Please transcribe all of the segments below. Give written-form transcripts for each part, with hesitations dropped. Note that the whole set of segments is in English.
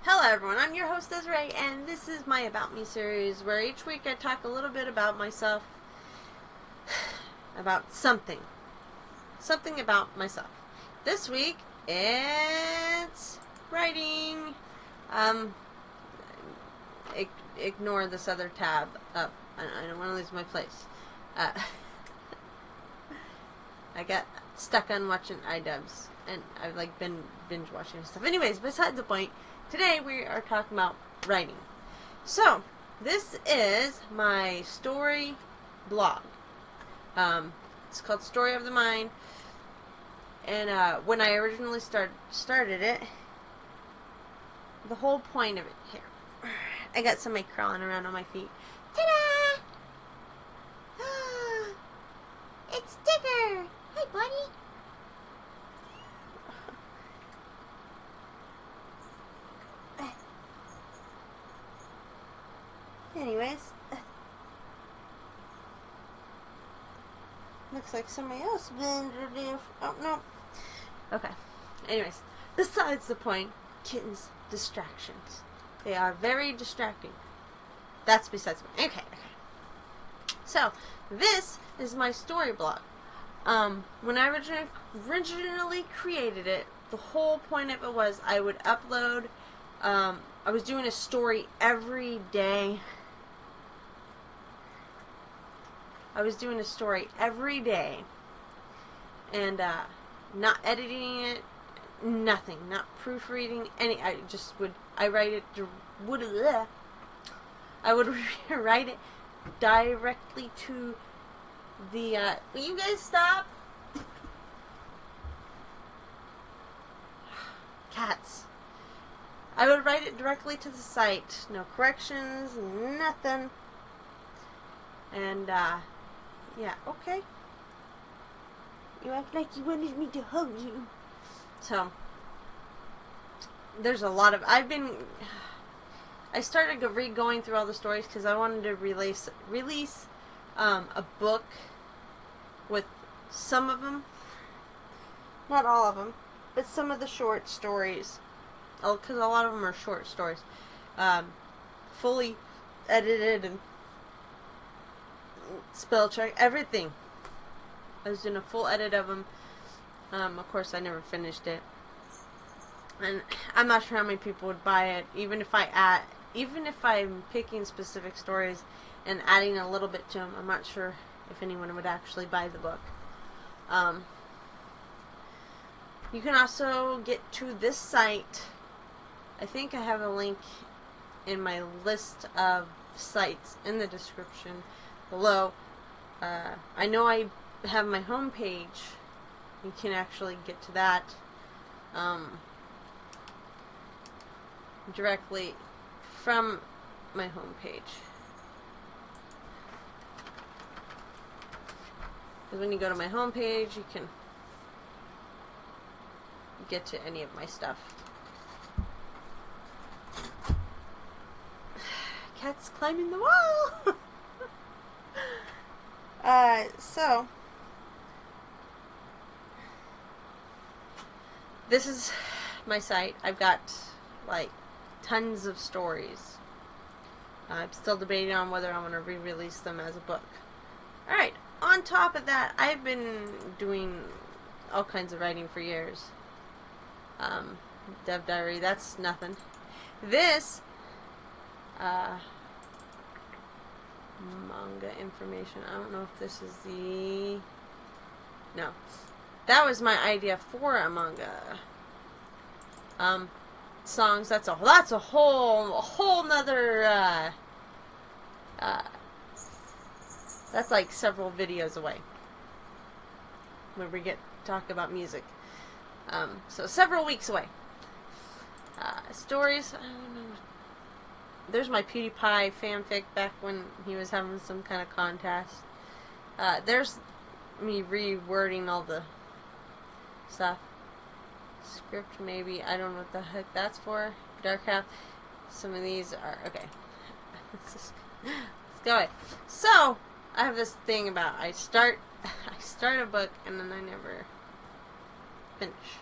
Hello everyone, I'm your host Desiree, and this is my About Me series, where each week I talk a little bit about myself, about something about myself. This week, it's writing. Ignore this other tab up. I don't want to lose my place. I got stuck on watching iDubbbz, and I've been binge watching and stuff. Anyways, besides the point. Today we are talking about writing. So, this is my story blog. It's called Story of the Mind. And when I originally started it, the whole point of it here. I got somebody crawling around on my feet. Ta-da! It's Digger! Hey, buddy! Anyways, looks like somebody else been introduced. Oh, no. Okay. Anyways, besides the point, kittens, distractions. They are very distracting. That's besides the point. Okay. So, this is my story blog. When I originally created it, the whole point of it was I would upload, I was doing a story every day. And not editing it, nothing, not proofreading any. I would write it directly to the. Will you guys stop? Cats. I would write it directly to the site, no corrections, nothing, and yeah, okay. You act like you wanted me to hug you. So, there's a lot of... I started going through all the stories because I wanted to release a book with some of them. Not all of them, but some of the short stories. Because a lot of them are short stories. Fully edited and spell check, everything. I was doing a full edit of them. Of course, I never finished it, and I'm not sure how many people would buy it. Even if I'm picking specific stories and adding a little bit to them, I'm not sure if anyone would actually buy the book. You can also get to this site. I think I have a link in my list of sites in the description below. I know I have my home page. You can actually get to that directly from my home page. Because when you go to my home page, you can get to any of my stuff. Cat's climbing the wall! So, this is my site. I've got, tons of stories. I'm still debating on whether I'm going to re-release them as a book. Alright, on top of that, I've been doing all kinds of writing for years. Dev Diary, that's nothing. This, manga information. I don't know if this is the... No. That was my idea for a manga. Songs, that's a whole nother, that's like several videos away. When we get to talk about music. So several weeks away. Stories, I don't know. There's my PewDiePie fanfic back when he was having some kind of contest. There's me rewording all the stuff. Script, maybe. I don't know what the heck that's for. Darkcraft. Some of these are... Okay. Let's go ahead. So, I have this thing about I start a book and then I never finish.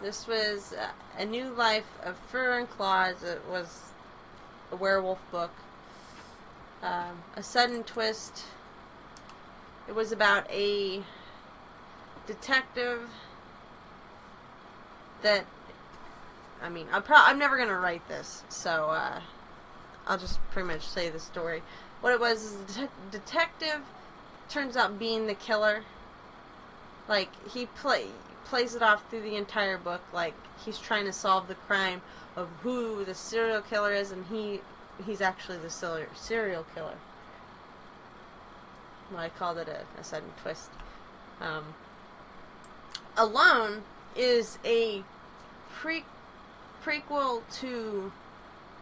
This was A New Life of Fur and Claws. It was a werewolf book. A Sudden Twist. It was about a detective that, I mean, I'm never going to write this, so I'll just pretty much say the story. What it was is a detective turns out being the killer. Like, he plays it off through the entire book, like he's trying to solve the crime of who the serial killer is, and he's actually the serial killer. Well, I called it a sudden twist. Alone is a prequel to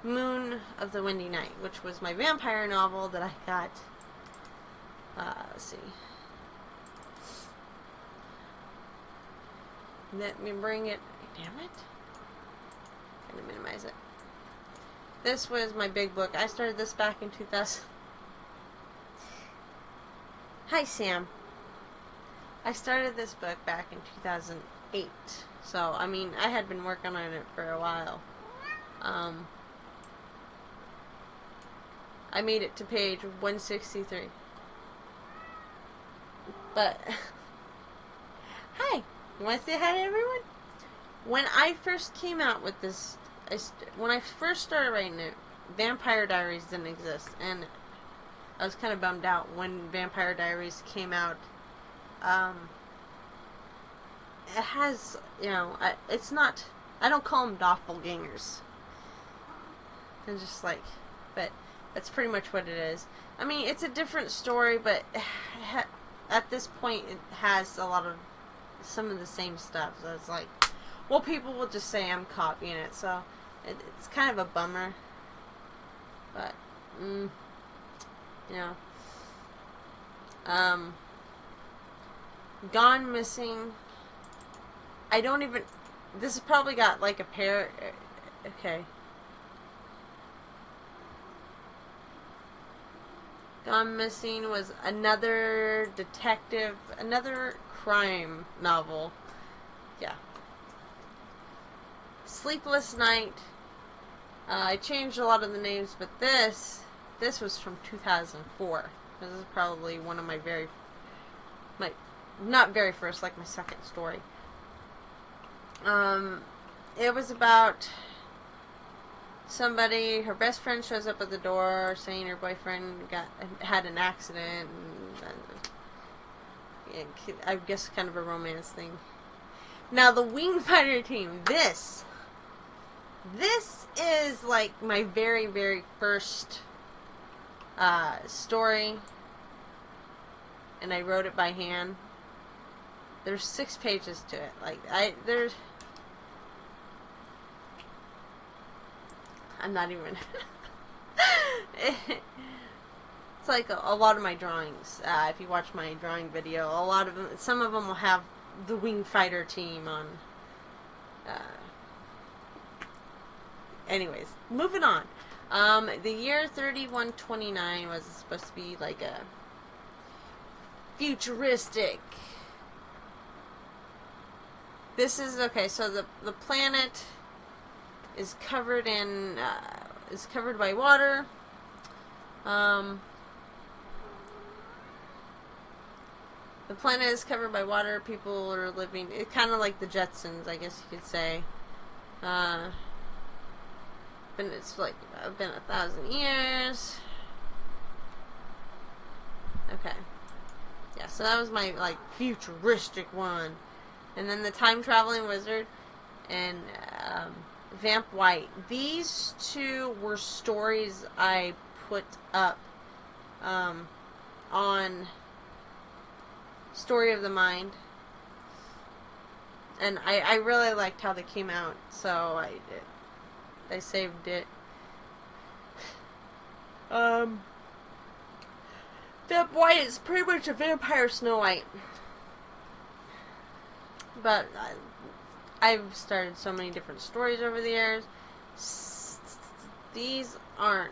Moon of the Windy Night, which was my vampire novel that I got. Let's see. Let me bring it. Damn it. I'm going to minimize it. This was my big book. I started this back in 2000. Hi, Sam. I started this book back in 2008. So, I mean, I had been working on it for a while. I made it to page 163. But, hi. You want to say hi to everyone? When I first came out with this, when I first started writing it, Vampire Diaries didn't exist, and I was kind of bummed out when Vampire Diaries came out. It has, you know, it's not, I don't call them doppelgangers. They're just like, but that's pretty much what it is. I mean, it's a different story, but at this point, it has a lot of some of the same stuff. So it's like, well, people will just say I'm copying it, so it's kind of a bummer. But, you know, Gone Missing. I don't even. This has probably got like a pair. Okay. Gone Missing was another detective, another crime novel. Yeah. Sleepless Night. I changed a lot of the names, but this was from 2004. This is probably one of my not very first, like my second story. It was about somebody, her best friend shows up at the door saying her boyfriend had an accident, and I guess kind of a romance thing. Now, the Wing Fighter team, this is like my very, very first story, and I wrote it by hand. There's 6 pages to it. Like, I'm not even. It's like a lot of my drawings. If you watch my drawing video, a lot of them, some of them will have the Wing Fighter team on. Anyways, moving on. The year 3129 was supposed to be like a futuristic. This is okay. So the planet is covered in is covered by water. The planet is covered by water. People are living. It's kind of like the Jetsons, I guess you could say. It's like been 1,000 years. Okay. Yeah, so that was my like futuristic one, and then the time traveling wizard and Vamp White. These two were stories I put up on Story of the Mind, and I really liked how they came out, so I saved it. Vamp White is pretty much a vampire Snow White, but I've started so many different stories over the years. These aren't.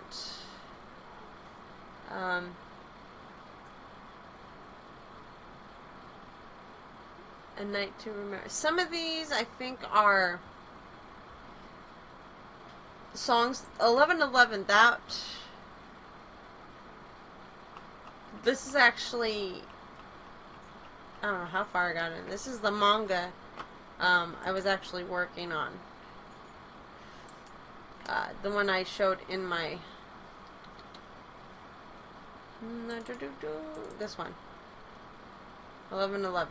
A Night to Remember. Some of these, I think, are songs. 11:11. This is actually, I don't know how far I got in. This is the manga I was actually working on. The one I showed in my... This one. 11:11.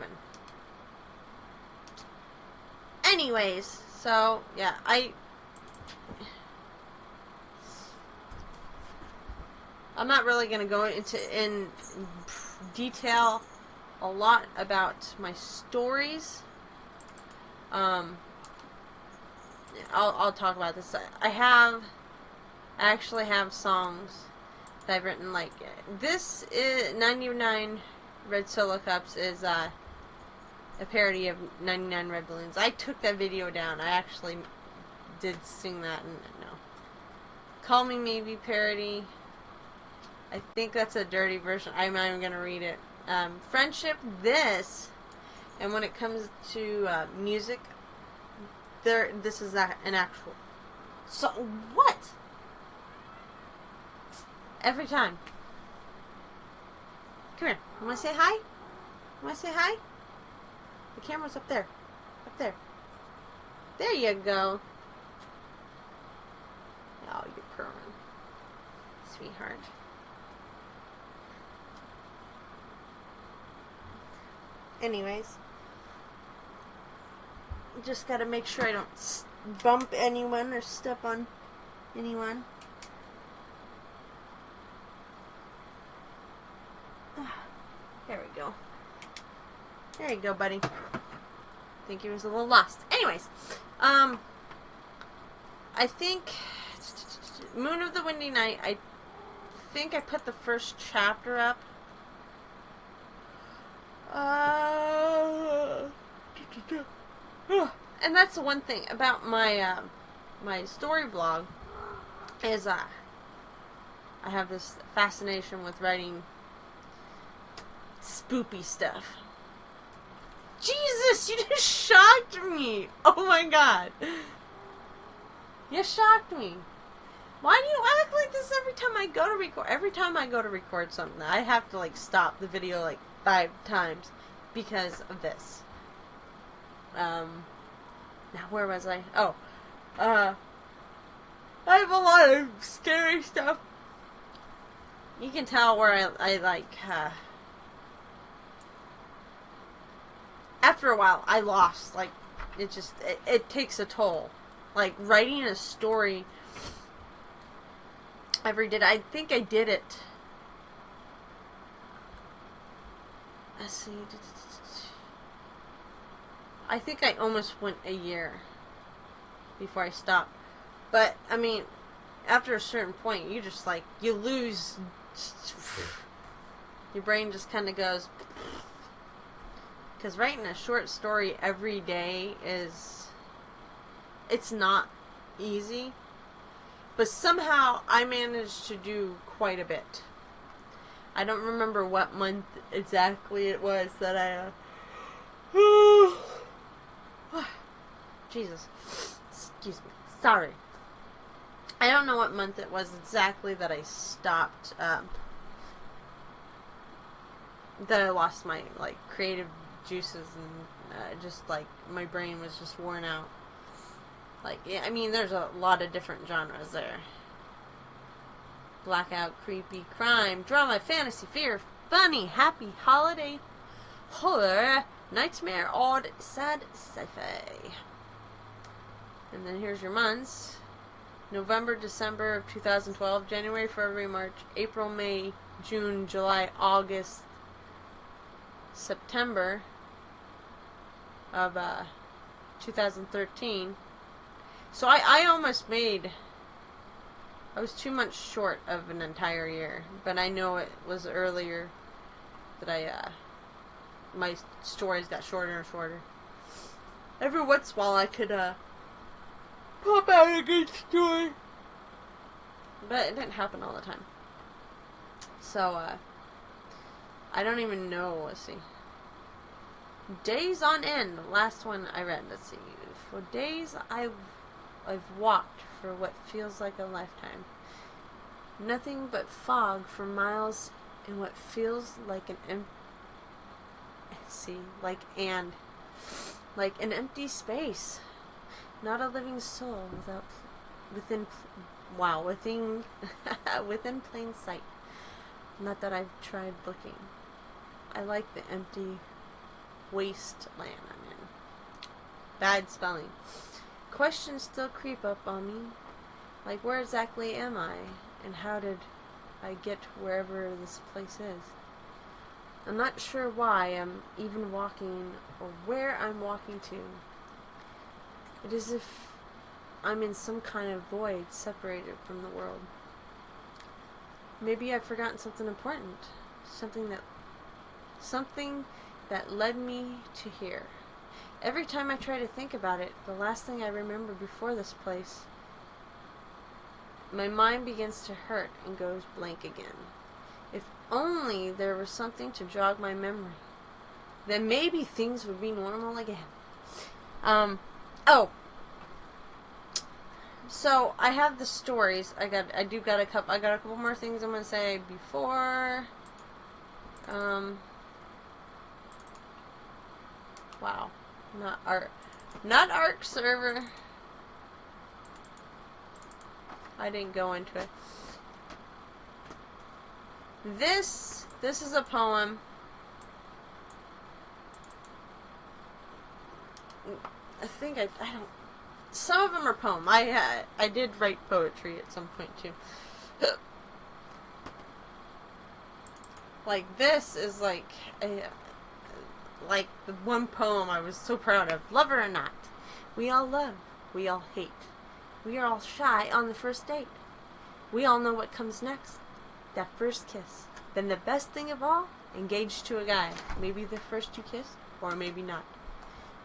Anyways, so, yeah, I'm not really going to go in detail a lot about my stories. I'll talk about this. I actually have songs that I've written, like, this is 99 Red Solo Cups is a parody of 99 Red Balloons. I took that video down. I actually did sing that, and no. Call Me Maybe parody. I think that's a dirty version. I'm not even going to read it. Friendship, this, and when it comes to music, this is an actual. So, what? Every time. Come here. You want to say hi? You want to say hi? The camera's up there. Up there. There you go. Oh, you're purring. Sweetheart. Anyways. Just gotta make sure I don't bump anyone or step on anyone. There we go. There you go, buddy. I think he was a little lost. Anyways, I think Moon of the Windy Night, I think I put the first chapter up. And that's the one thing about my my story blog is I have this fascination with writing spoopy stuff. Jesus, you just shocked me! Oh my god. You shocked me. Why do you act like this every time I go to record? Every time I go to record something, I have to, like, stop the video, like, 5 times because of this. Now, where was I? Oh. I have a lot of scary stuff. You can tell where I like, after a while, I lost. Like, it takes a toll. Like, writing a story every day. I think I did it. Let's see. I think I almost went a year before I stopped. But, I mean, after a certain point, you just, like, you lose. Your brain just kind of goes. Because writing a short story every day it's not easy. But somehow I managed to do quite a bit. I don't remember what month exactly it was that I, Jesus. Excuse me. Sorry. I don't know what month it was exactly that I stopped, that I lost my, like, creative juices and, just, like, my brain was just worn out. Like, yeah, I mean, there's a lot of different genres there. Blackout, creepy, crime, drama, fantasy, fear, funny, happy, holiday, horror, nightmare, odd, sad, sci-fi. And then here's your months. November, December of 2012, January, February, March, April, May, June, July, August, September of 2013. So I almost made, I was 2 months short of an entire year, but I know it was earlier that my stories got shorter and shorter. Every once in a while I could pop out a good story, but it didn't happen all the time. So I don't even know, let's see. days on end. The last one I read. Let's see. For days I've walked for what feels like a lifetime. Nothing but fog for miles in what feels like an empty space. Not a living soul within plain sight. Not that I've tried looking. I like the empty wasteland I'm in. Bad spelling. Questions still creep up on me. Like, where exactly am I? And how did I get wherever this place is? I'm not sure why I'm even walking or where I'm walking to. It is as if I'm in some kind of void separated from the world. Maybe I've forgotten something important. Something that led me to here. Every time I try to think about it, the last thing I remember before this place, my mind begins to hurt and goes blank again. If only there was something to jog my memory, then maybe things would be normal again. So I have the stories. I got a couple more things I'm gonna say before. Wow, not ARC server. I didn't go into it. This is a poem. I think I don't. Some of them are poem. I did write poetry at some point too. Like this is like the one poem I was so proud of. Love her or not, we all love, we all hate. We are all shy on the first date. We all know what comes next. That first kiss. Then the best thing of all, engaged to a guy. Maybe the first you kiss, or maybe not.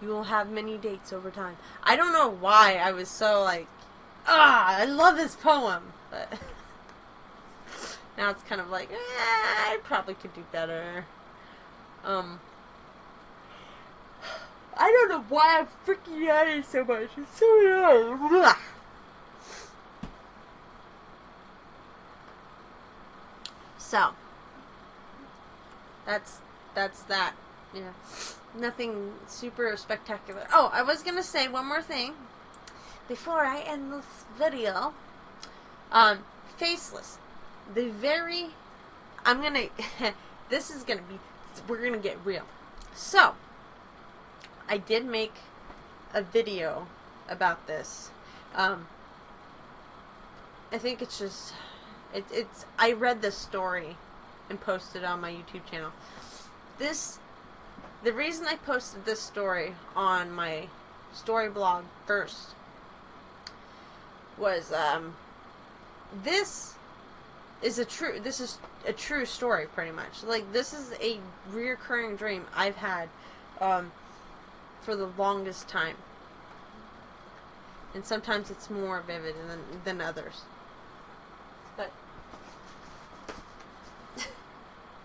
You will have many dates over time. I don't know why I was so like, I love this poem. But now it's kind of like, I probably could do better. I don't know why I'm freaking yawning so much. It's so annoying. So, that's that. Yeah. Nothing super spectacular. Oh, I was going to say one more thing before I end this video. Faceless. I'm going to, we're going to get real. So, I did make a video about this. I think it's just, I read this story and posted it on my YouTube channel. The reason I posted this story on my story blog first was, this is a true story, pretty much. Like, this is a reoccurring dream I've had, for the longest time. And sometimes it's more vivid than others. But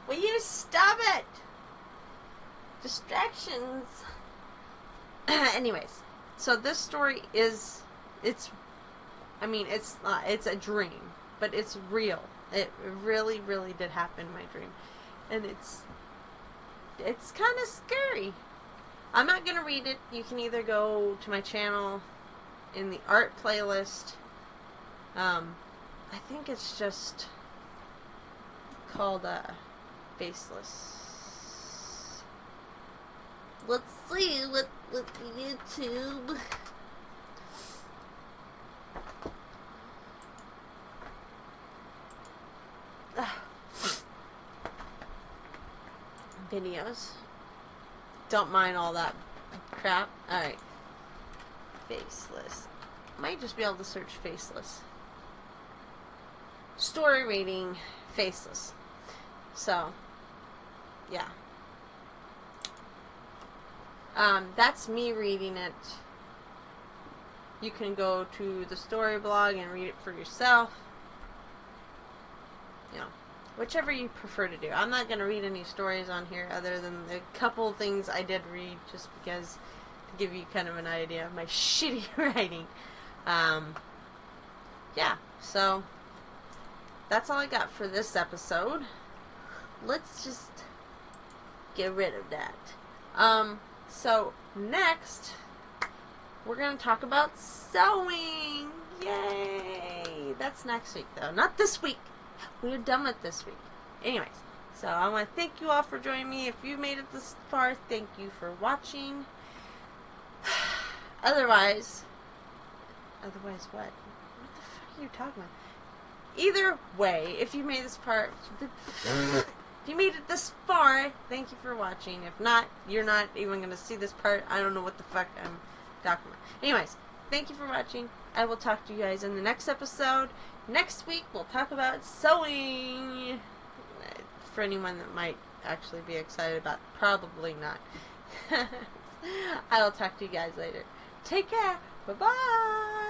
will you stop it? Distractions. Anyways, so this story is, it's a dream, but it's real. It really, really did happen in my dream. And it's kind of scary. I'm not going to read it. You can either go to my channel in the art playlist. I think it's just called Faceless. Let's see what YouTube. Videos. Don't mind all that crap. Alright. Faceless. Might just be able to search Faceless. Story reading Faceless. So, yeah. That's me reading it. You can go to the story blog and read it for yourself. You know. whichever you prefer to do. I'm not going to read any stories on here other than the couple things I did read, just because to give you kind of an idea of my shitty writing. Yeah, so that's all I got for this episode. Let's just get rid of that. So next, we're going to talk about sewing. Yay! That's next week, though. Not this week. We're done with this week. Anyways, so I want to thank you all for joining me. If you made it this far, thank you for watching. Otherwise what? What the fuck are you talking about? Either way, if you made this part, if you made it this far, thank you for watching. If not, you're not even going to see this part. I don't know what the fuck I'm talking about. Anyways, thank you for watching. I will talk to you guys in the next episode. Next week, we'll talk about sewing. For anyone that might actually be excited about, probably not. I will talk to you guys later. Take care. Bye-bye.